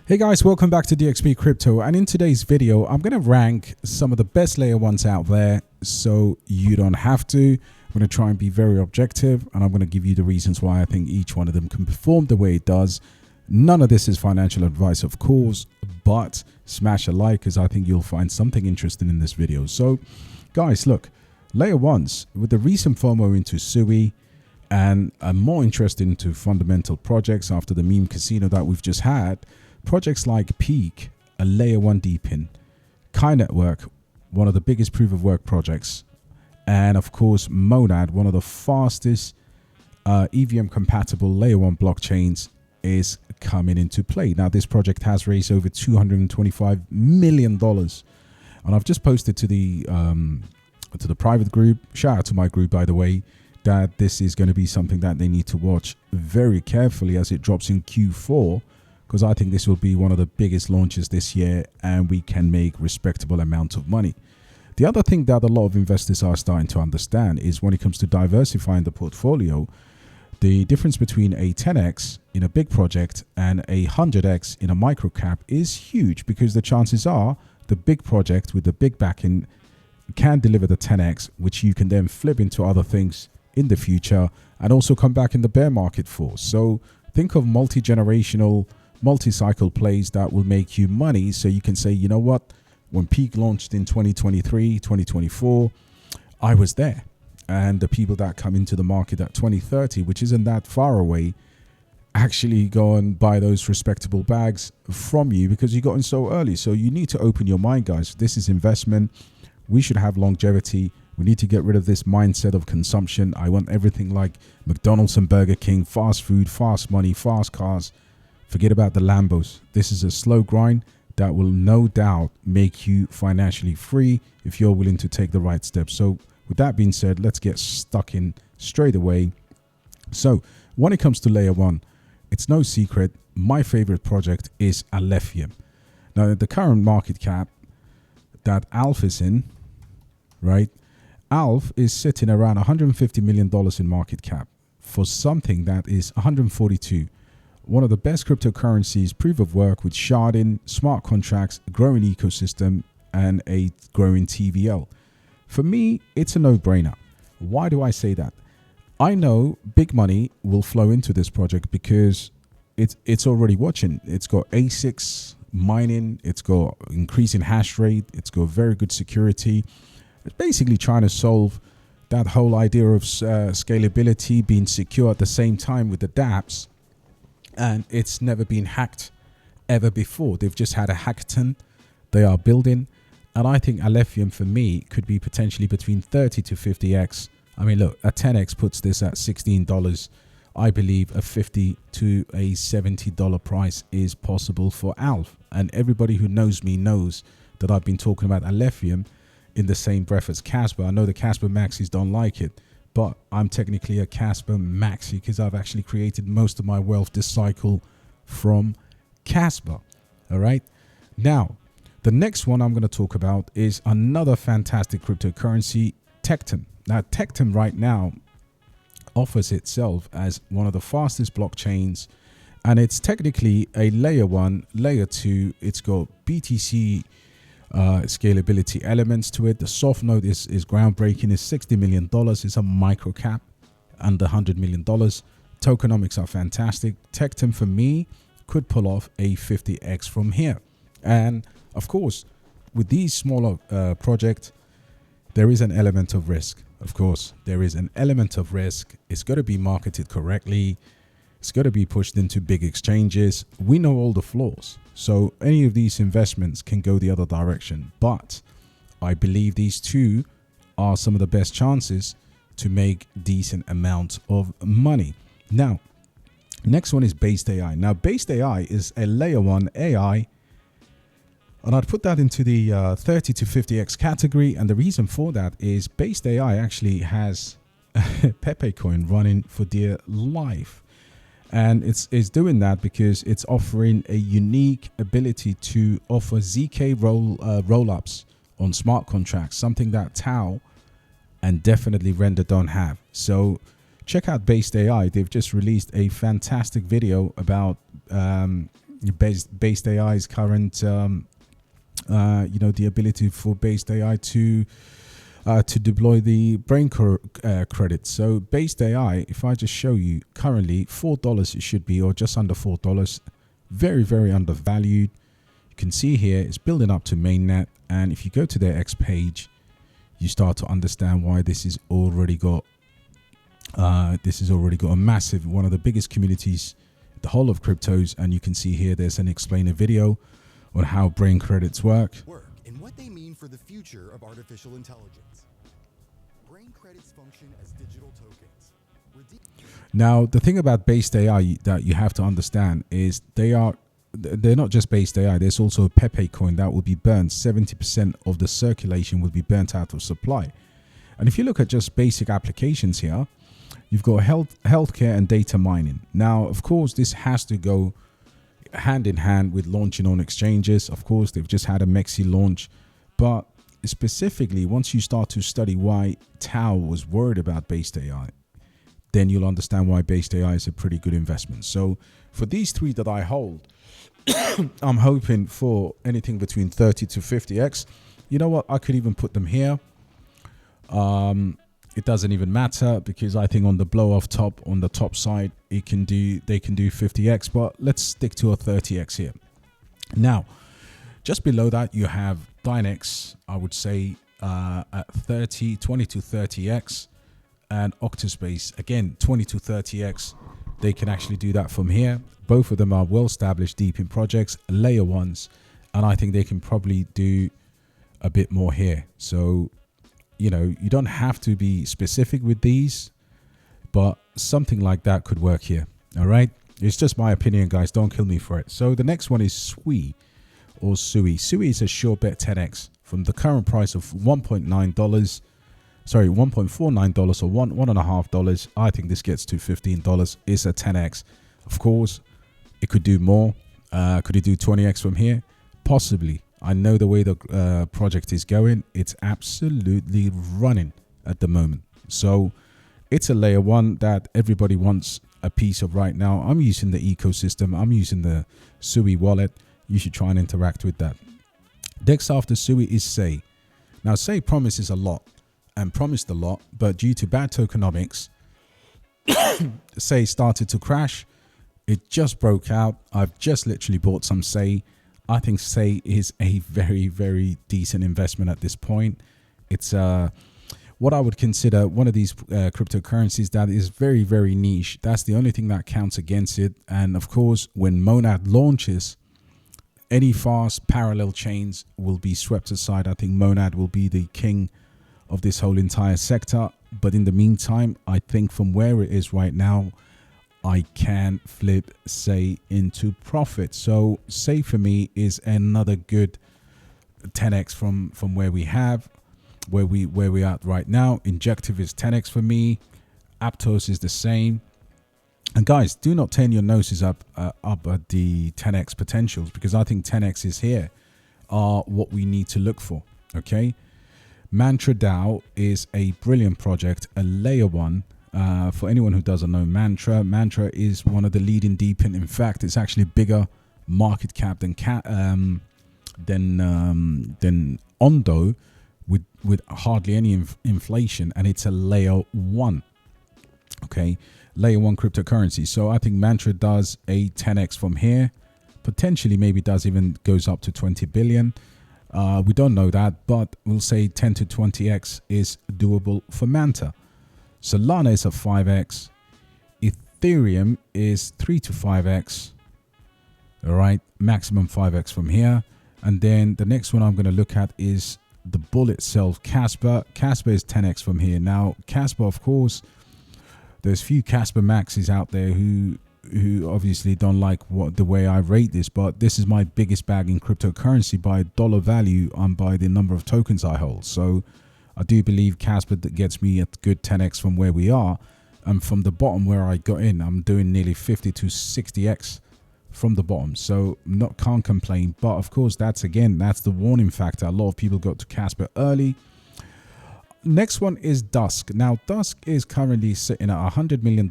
Hey guys, welcome back to DXP Crypto, and in today's video I'm going to rank some of the best layer ones out there so you don't have to. I'm going to try and be very objective, and I'm going to give you the reasons why I think each one of them can perform the way it does. None of this is financial advice, of course, but smash a like because I think you'll find something interesting in this video. So guys, look, layer ones with the recent FOMO into SUI and more interest into fundamental projects after the meme casino that we've just had. Projects like Peak, a layer one depin, Kai Network, one of the biggest proof of work projects, and of course Monad, one of the fastest EVM compatible layer one blockchains, is coming into play. Now this project has raised over $225 million, and I've just posted to the private group, shout out to my group by the way, that this is going to be something that they need to watch very carefully as it drops in Q4, because I think this will be one of the biggest launches this year and we can make respectable amount of money. The other thing that a lot of investors are starting to understand is when it comes to diversifying the portfolio, the difference between a 10x in a big project and a 100x in a microcap is huge, because the chances are the big project with the big backing can deliver the 10x, which you can then flip into other things in the future and also come back in the bear market for. So think of multi-generational, multi-cycle plays that will make you money, so you can say, you know what, when Peak launched in 2023, 2024, I was there, and the people that come into the market at 2030, which isn't that far away, actually go and buy those respectable bags from you because you got in so early. So you need to open your mind, guys. This is investment. We should have longevity. We need to get rid of this mindset of consumption. I want everything like McDonald's and Burger King, fast food, fast money, fast cars. Forget about the Lambos. This is a slow grind that will no doubt make you financially free if you're willing to take the right steps. So with that being said, let's get stuck in straight away. So when it comes to layer one, it's no secret, my favorite project is Alephium. Now the current market cap that Alf is in, right? Alf is sitting around $150 million in market cap for something that is 142. One of the best cryptocurrencies, proof of work with sharding, smart contracts, a growing ecosystem, and a growing TVL. For me, it's a no-brainer. Why do I say that? I know big money will flow into this project because it's already watching. It's got ASICs mining, it's got increasing hash rate, it's got very good security. It's basically trying to solve that whole idea of scalability, being secure at the same time with the dApps. And it's never been hacked ever before. They've just had a hackathon they are building. And I think Alephium for me could be potentially between 30 to 50x. I mean, look, a 10x puts this at $16. I believe a $50 to a $70 price is possible for Alf. And everybody who knows me knows that I've been talking about Alephium in the same breath as Kaspa. I know the Kaspa maxis don't like it, but I'm technically a Kaspa maxi because I've actually created most of my wealth this cycle from Kaspa. All right. Now, the next one I'm going to talk about is another fantastic cryptocurrency, Tectum. Now, Tectum right now offers itself as one of the fastest blockchains, and it's technically a layer one, layer two. It's got BTC scalability elements to it. The soft node is groundbreaking. It's $60 million. It's a microcap under $100 million. Tokenomics are fantastic. Tectum for me could pull off a 50x from here. And of course, with these smaller projects, there is an element of risk. Of course, there is an element of risk. It's got to be marketed correctly. It's got to be pushed into big exchanges. We know all the flaws. So any of these investments can go the other direction. But I believe these two are some of the best chances to make decent amount of money. Now, next one is basedai. Now, basedai is a layer one AI, and I'd put that into the 30 to 50x category. And the reason for that is basedai actually has pepe coin running for dear life. And it's doing that because it's offering a unique ability to offer ZK roll-ups on smart contracts, something that Tau and definitely Render don't have. So check out basedai. They've just released a fantastic video about basedai's current, the ability for basedai to deploy the brain credit. So basedai, if I just show you, currently $4 it should be, or just under $4, very, very undervalued. You can see here it's building up to mainnet, and if you go to their X page, you start to understand why this is already got a massive, one of the biggest communities, the whole of cryptos. And you can see here there's an explainer video on how brain credits work and what they mean for the future of artificial intelligence. Brain credits function as digital tokens. Now, the thing about basedai that you have to understand is they're not just basedai. There's also a pepe coin that will be burnt. 70% of the circulation will be burnt out of supply. And if you look at just basic applications here, you've got healthcare and data mining. Now, of course, this has to go hand in hand with launching on exchanges. Of course, they've just had a Mexi launch, but specifically, once you start to study why Tao was worried about basedai, then you'll understand why basedai is a pretty good investment. So for these three that I hold, I'm hoping for anything between 30 to 50x. You know what? I could even put them here. It doesn't even matter, because I think on the blow off top, on the top side, they can do 50x, but let's stick to a 30x here. Now, just below that, you have Dynex, I would say at 20 to 30x, and Octaspace, again, 20 to 30x. They can actually do that from here. Both of them are well-established deep in projects, layer ones, and I think they can probably do a bit more here. So, you don't have to be specific with these, but something like that could work here. All right. It's just my opinion, guys. Don't kill me for it. So the next one is Sui or Sui. Sui is a sure bet 10x from the current price of $1.49, or $1.5. I think this gets to $15. It's a 10x. Of course, it could do more. Could it do 20x from here? Possibly. I know the way the project is going. It's absolutely running at the moment. So it's a layer one that everybody wants a piece of right now. I'm using the ecosystem. I'm using the Sui wallet. You should try and interact with that. Next after Sui is Sei. Now, Sei promises a lot and promised a lot, but due to bad tokenomics, Sei started to crash. It just broke out. I've just literally bought some Sei. I think Sei is a very, very decent investment at this point. It's what I would consider one of these cryptocurrencies that is very, very niche. That's the only thing that counts against it. And of course, when Monad launches, any fast parallel chains will be swept aside. I think Monad will be the king of this whole entire sector. But in the meantime, I think from where it is right now, I can flip Sei into profit. So Sei for me is another good 10x from where we at right now. Injective is 10x for me. Aptos is the same. And guys, do not turn your noses up at the 10x potentials, because I think 10x is here are what we need to look for. Okay, Mantra DAO is a brilliant project, a layer one. For anyone who doesn't know Mantra is one of the leading depin. In fact, it's actually bigger market cap than Ondo with hardly any inflation, and it's a layer one. Okay, layer one cryptocurrency. So I think Mantra does a 10x from here, potentially maybe goes up to 20 billion. We don't know that, but we'll say 10 to 20x is doable for Manta. Solana is a 5x. Ethereum is 3 to 5x. All right, maximum 5x from here. And then the next one I'm going to look at is the bull itself, Kaspa. Kaspa is 10x from here. Now, Kaspa, of course, there's few Kaspa maxes out there who obviously don't like the way I rate this, but this is my biggest bag in cryptocurrency by dollar value and by the number of tokens I hold. So I do believe Kaspa that gets me a good 10x from where we are, and from the bottom where I got in, I'm doing nearly 50 to 60x from the bottom. So can't complain. But of course, that's the warning factor. A lot of people got to Kaspa early. Next one is Dusk. Now, Dusk is currently sitting at $100 million.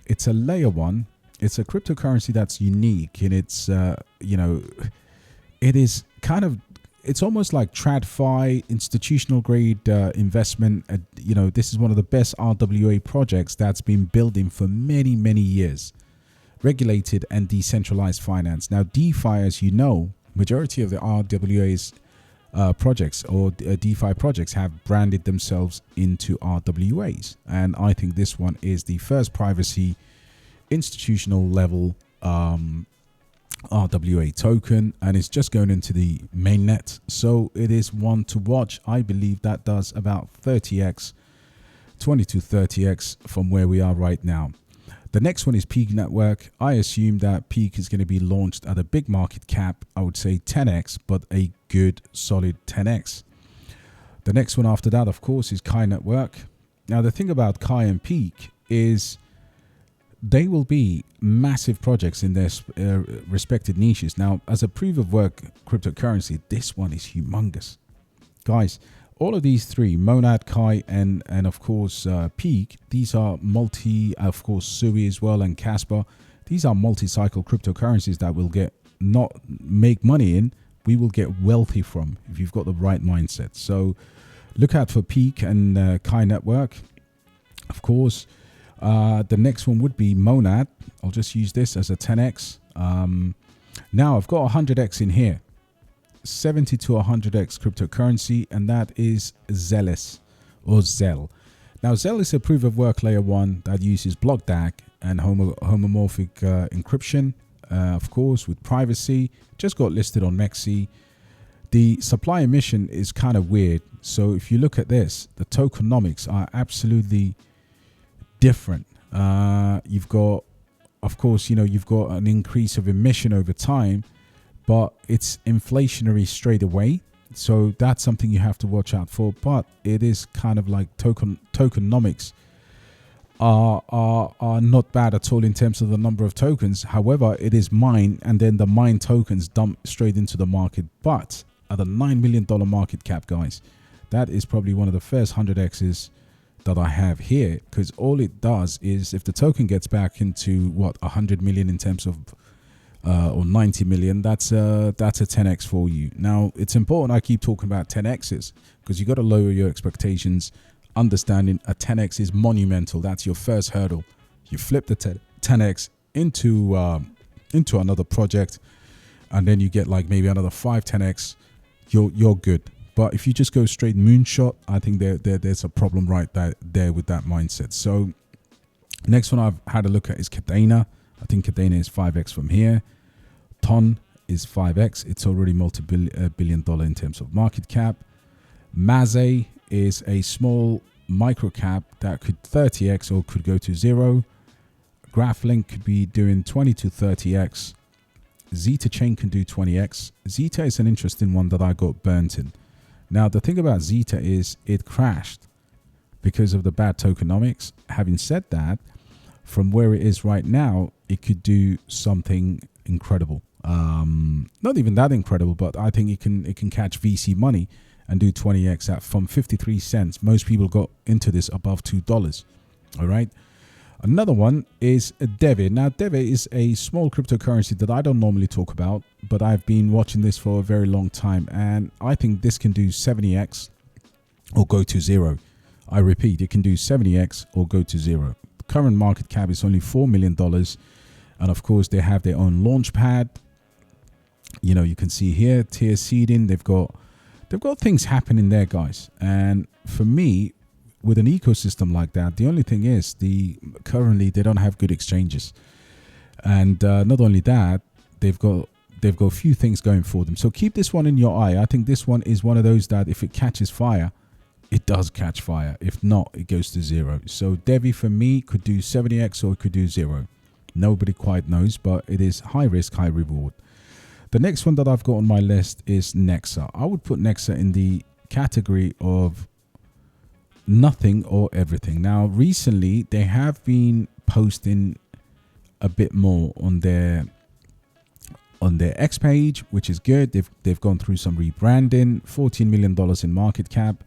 It's a layer one. it's a cryptocurrency that's unique in its, it is kind of, it's almost like TradFi, institutional grade investment. This is one of the best RWA projects that's been building for many, many years. Regulated and decentralized finance. Now, DeFi, as you know, majority of the RWA's projects or DeFi projects have branded themselves into RWAs. And I think this one is the first privacy institutional level RWA token, and it's just going into the mainnet. So it is one to watch. I believe that does about 30x, 20 to 30x from where we are right now. The next one is Peak Network. I assume that Peak is going to be launched at a big market cap. I would say 10x, but a good solid 10x. The next one after that, of course, is Kai Network. Now, the thing about Kai and Peak is they will be massive projects in their respected niches. Now, as a proof of work cryptocurrency, this one is humongous. Guys, all of these three, Monad, Kai, and of course Peak, these are of course Sui as well, and Kaspa. These are multi-cycle cryptocurrencies that will not make money in, we will get wealthy from if you've got the right mindset. So look out for Peak and Kai Network. Of course, the next one would be Monad. I'll just use this as a 10x. Now I've got 100x in here. 70 to 100x cryptocurrency, and that is Zealous or Zell. Now, Zell is a proof of work layer 1 that uses block DAG and homomorphic encryption, of course, with privacy. Just got listed on Mexi. The supply emission is kind of weird. So if you look at this, the tokenomics are absolutely different. You've got, of course, you've got an increase of emission over time, but it's inflationary straight away. So that's something you have to watch out for. But it is kind of like tokenomics are not bad at all in terms of the number of tokens. However, it is mined, and then the mined tokens dump straight into the market. But at a $9 million market cap, guys, that is probably one of the first 100x's that I have here, because all it does is, if the token gets back into 100 million in terms of or 90 million, that's a 10x for you. Now, it's important I keep talking about 10x's, because you got to lower your expectations, understanding a 10x is monumental. That's your first hurdle. You flip the 10x into another project, and then you get like maybe another 10x, you're good. But if you just go straight moonshot, I think there's a problem right there with that mindset. So next one I've had a look at is Cadena. I think Cadena is 5x from here. Ton is 5x. It's already multi-billion dollar in terms of market cap. Maze is a small micro cap that could 30x or could go to 0. GraphLink could be doing 20 to 30x. Zeta Chain can do 20x. Zeta is an interesting one that I got burnt in. Now, the thing about Zeta is it crashed because of the bad tokenomics. Having said that, from where it is right now, it could do something incredible. Not even that incredible, but I think it can catch VC money and do 20x from 53 cents. Most people got into this above $2. All right. Another one is Deve. Now, Deve is a small cryptocurrency that I don't normally talk about, but I've been watching this for a very long time, and I think this can do 70x or go to 0. I repeat, it can do 70x or go to 0. The current market cap is only $4 million, and of course, they have their own launch pad. You can see here, tier seeding. They've got things happening there, guys. And for me, with an ecosystem like that, the only thing is currently they don't have good exchanges, and not only that, they've got a few things going for them. So keep this one in your eye. I think this one is one of those that if it catches fire, it does catch fire. If not, it goes to 0. So Devi for me could do 70x or it could do 0. Nobody quite knows, but it is high risk, high reward. The next one that I've got on my list is Nexa. I would put Nexa in the category of nothing or everything. Now, recently they have been posting a bit more on their X page, which is good. They've gone through some rebranding. $14 million in market cap.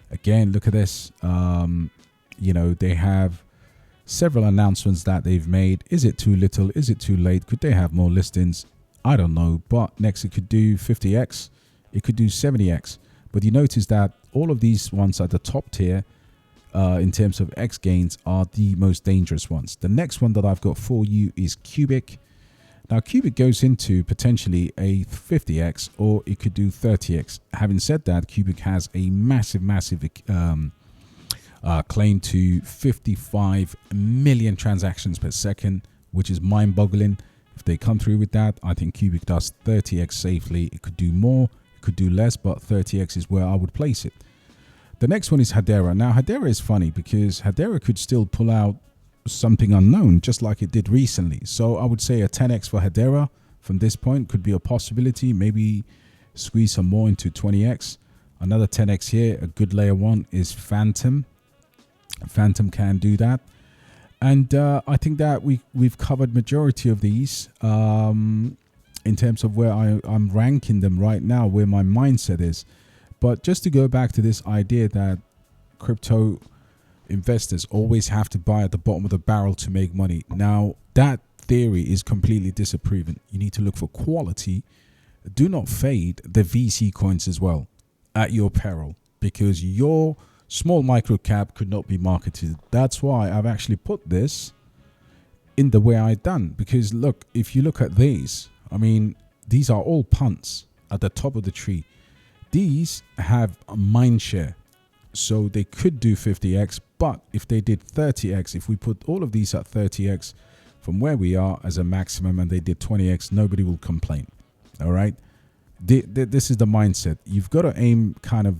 Again, look at this. They have several announcements that they've made. Is it too little? Is it too late? Could they have more listings? I don't know. But next it could do 50x. It could do 70x. But you notice that all of these ones at the top tier in terms of X gains are the most dangerous ones. The next one that I've got for you is Cubic. Now Cubic goes into potentially a 50x or it could do 30x. Having said that, Cubic has a massive claim to 55 million transactions per second, which is mind-boggling. If they come through with that, I think Cubic does 30x safely. It could do more, it could do less, but 30x is where I would place it. The next one is Hedera. Now Hedera is funny because Hedera could still pull out something unknown, just like it did recently. So I would say a 10x for Hedera from this point could be a possibility. Maybe squeeze some more into 20x. Another 10x here. A good layer one is Phantom. Phantom can do that. And I think that we've covered majority of these in terms of where I'm ranking them right now, where my mindset is. But just to go back to this idea that crypto investors always have to buy at the bottom of the barrel to make money. Now, that theory is completely disproven. You need to look for quality. Do not fade the VC coins as well at your peril, because your small micro cap could not be marketed. That's why I've actually put this in the way I've done. Because look, if you look at these, I mean, these are all punts at the top of the tree. These have a mind share, so they could do 50x. But if they did 30x, if we put all of these at 30x from where we are as a maximum, and they did 20x, nobody will complain. All right. This is the mindset. You've got to aim kind of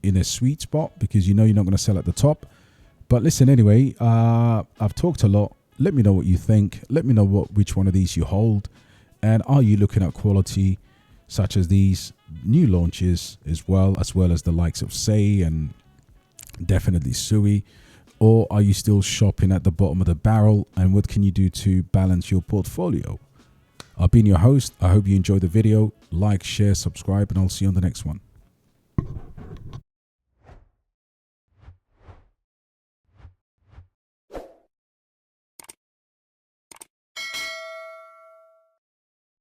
in a sweet spot, because you know you're not going to sell at the top. But listen, anyway, I've talked a lot. Let me know what you think. Let me know which one of these you hold, and are you looking at quality such as these new launches as well as the likes of Say and definitely Sui, or are you still shopping at the bottom of the barrel, and what can you do to balance your portfolio? I've been your host. I hope you enjoyed the video. Like, share, subscribe, and I'll see you on the next one.